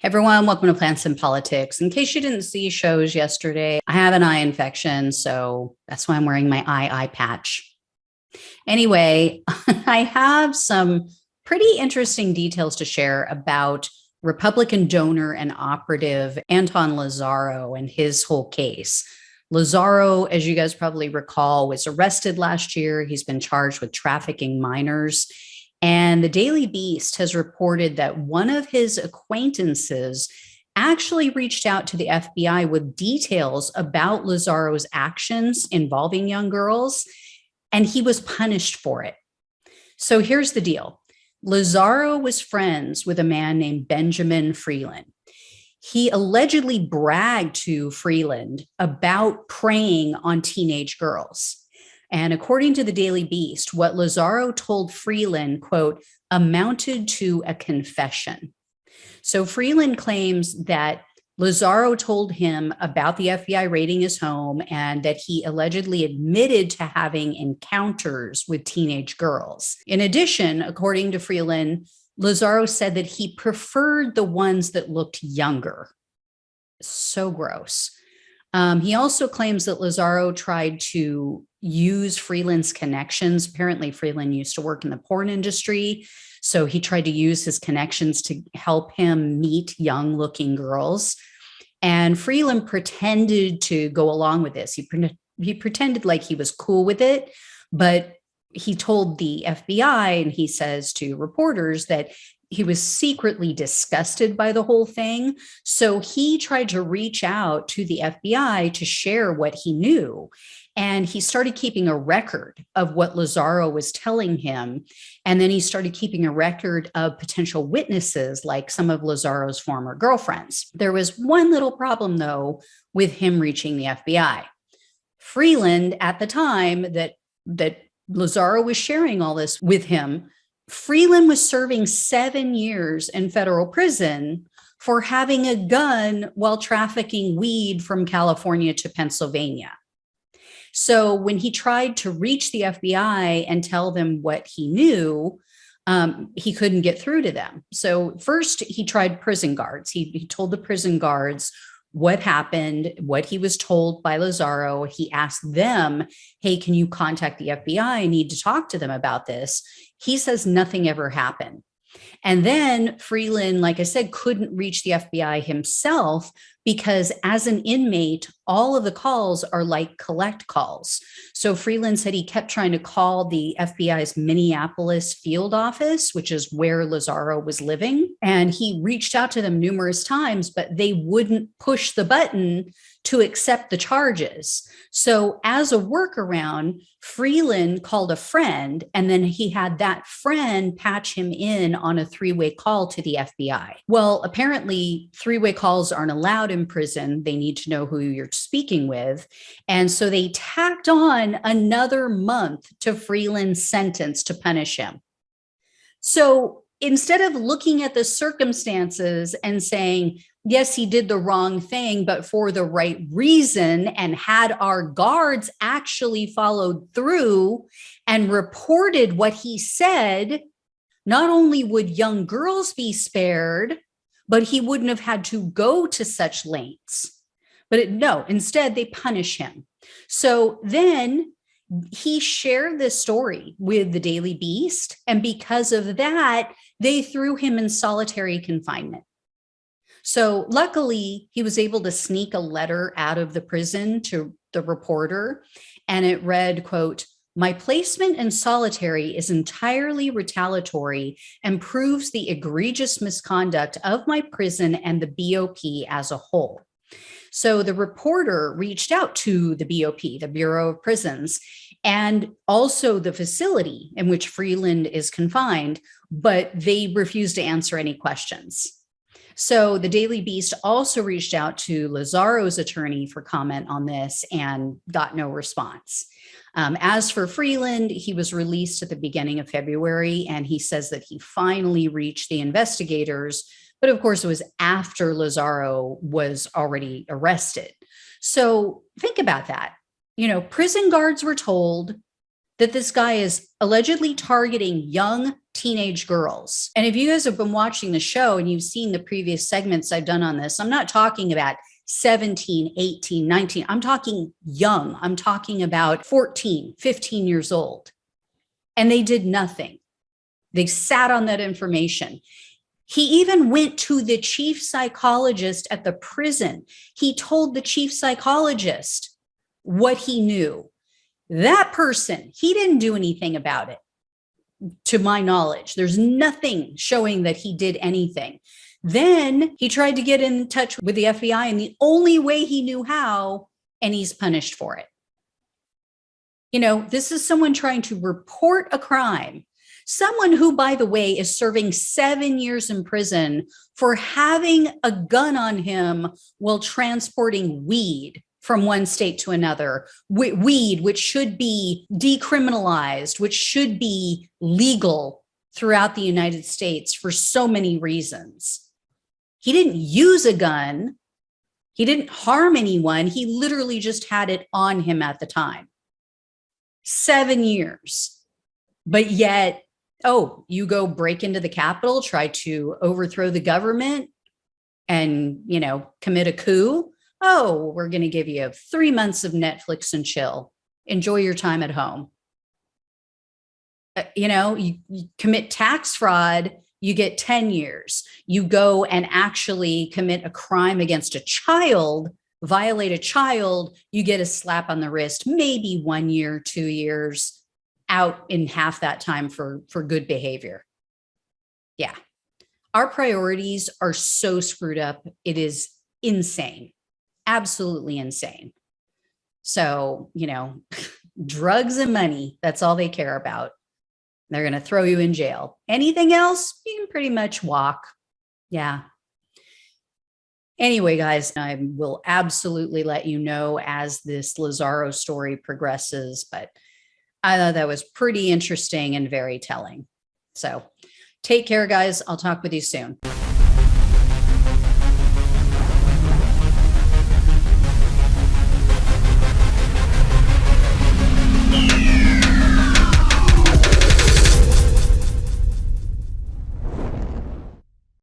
Everyone, welcome to Plants and Politics. In case you didn't see shows yesterday, I have an eye infection, so that's why I'm wearing my eye patch. Anyway, I have some pretty interesting details to share about Republican donor and operative Anton Lazzaro and his whole case. Lazzaro, as you guys probably recall, was arrested last year. He's been charged with trafficking minors. And the Daily Beast has reported that one of his acquaintances actually reached out to the FBI with details about Lazzaro's actions involving young girls, and he was punished for it. So here's the deal. Lazzaro was friends with a man named Benjamin Freeland. He allegedly bragged to Freeland about preying on teenage girls. And according to the Daily Beast, what Lazzaro told Freeland, quote, amounted to a confession. So Freeland claims that Lazzaro told him about the FBI raiding his home and that he allegedly admitted to having encounters with teenage girls. In addition, according to Freeland, Lazzaro said that he preferred the ones that looked younger. So gross. He also claims that Lazzaro tried to use Freeland's connections. Apparently, Freeland used to work in the porn industry. So he tried to use his connections to help him meet young-looking girls. And Freeland pretended to go along with this. He pretended like he was cool with it, but he told the FBI, and he says to reporters that he was secretly disgusted by the whole thing. So he tried to reach out to the FBI to share what he knew. And he started keeping a record of what Lazzaro was telling him. And then he started keeping a record of potential witnesses, like some of Lazzaro's former girlfriends. There was one little problem, though, with him reaching the FBI. Freeland, at the time that Lazzaro was sharing all this with him, Freeland was serving 7 years in federal prison for having a gun while trafficking weed from California to Pennsylvania. So when he tried to reach the FBI and tell them what he knew, he couldn't get through to them. So first he tried prison guards. He told the prison guards what happened, what he was told by Lazzaro. He asked them, hey, can you contact the FBI? I need to talk to them about this. He says nothing ever happened. And then Freeland, like I said, couldn't reach the FBI himself because as an inmate, all of the calls are like collect calls. So Freeland said he kept trying to call the FBI's Minneapolis field office, which is where Lazzaro was living. And he reached out to them numerous times, but they wouldn't push the button to accept the charges. So as a workaround, Freeland called a friend, and then he had that friend patch him in on a three-way call to the FBI. Well, apparently three-way calls aren't allowed in prison. They need to know who you're speaking with. And so they tacked on another month to Freeland's sentence to punish him. So instead of looking at the circumstances and saying, yes, he did the wrong thing, but for the right reason, and had our guards actually followed through and reported what he said, not only would young girls be spared, but he wouldn't have had to go to such lengths. But no, instead they punish him. So then he shared this story with the Daily Beast, and because of that, they threw him in solitary confinement. So luckily, he was able to sneak a letter out of the prison to the reporter, and it read, quote, my placement in solitary is entirely retaliatory and proves the egregious misconduct of my prison and the BOP as a whole. So the reporter reached out to the BOP, the Bureau of Prisons, and also the facility in which Freeland is confined, but they refused to answer any questions. So the Daily Beast also reached out to Lazzaro's attorney for comment on this and got no response. As for Freeland, he was released at the beginning of February, and he says that he finally reached the investigators. But of course, it was after Lazzaro was already arrested. So think about that. You know, prison guards were told that this guy is allegedly targeting young teenage girls. And if you guys have been watching the show and you've seen the previous segments I've done on this, I'm not talking about 17, 18, 19. I'm talking young. I'm talking about 14, 15 years old. And they did nothing. They sat on that information. He even went to the chief psychologist at the prison. He told the chief psychologist what he knew. That person, he didn't do anything about it, to my knowledge. There's nothing showing that he did anything. Then he tried to get in touch with the FBI in the only way he knew how, and he's punished for it. You know, this is someone trying to report a crime. Someone who, by the way, is serving 7 years in prison for having a gun on him while transporting weed from one state to another. Weed, which should be decriminalized, which should be legal throughout the United States for so many reasons. He didn't use a gun. He didn't harm anyone. He literally just had it on him at the time. 7 years. But yet, oh, you go break into the Capitol, try to overthrow the government and, you know, commit a coup. Oh, we're going to give you 3 months of Netflix and chill. Enjoy your time at home. You know, you commit tax fraud, you get 10 years. You go and actually commit a crime against a child, violate a child, you get a slap on the wrist, maybe 1 year, 2 years, out in half that time for good behavior. Yeah. Our priorities are so screwed up. It is insane. Absolutely insane. So, you know, drugs and money, that's all they care about. They're going to throw you in jail. Anything else, you can pretty much walk. Yeah. Anyway, guys, I will absolutely let you know as this Lazzaro story progresses, but I thought that was pretty interesting and very telling. So take care, guys. I'll talk with you soon.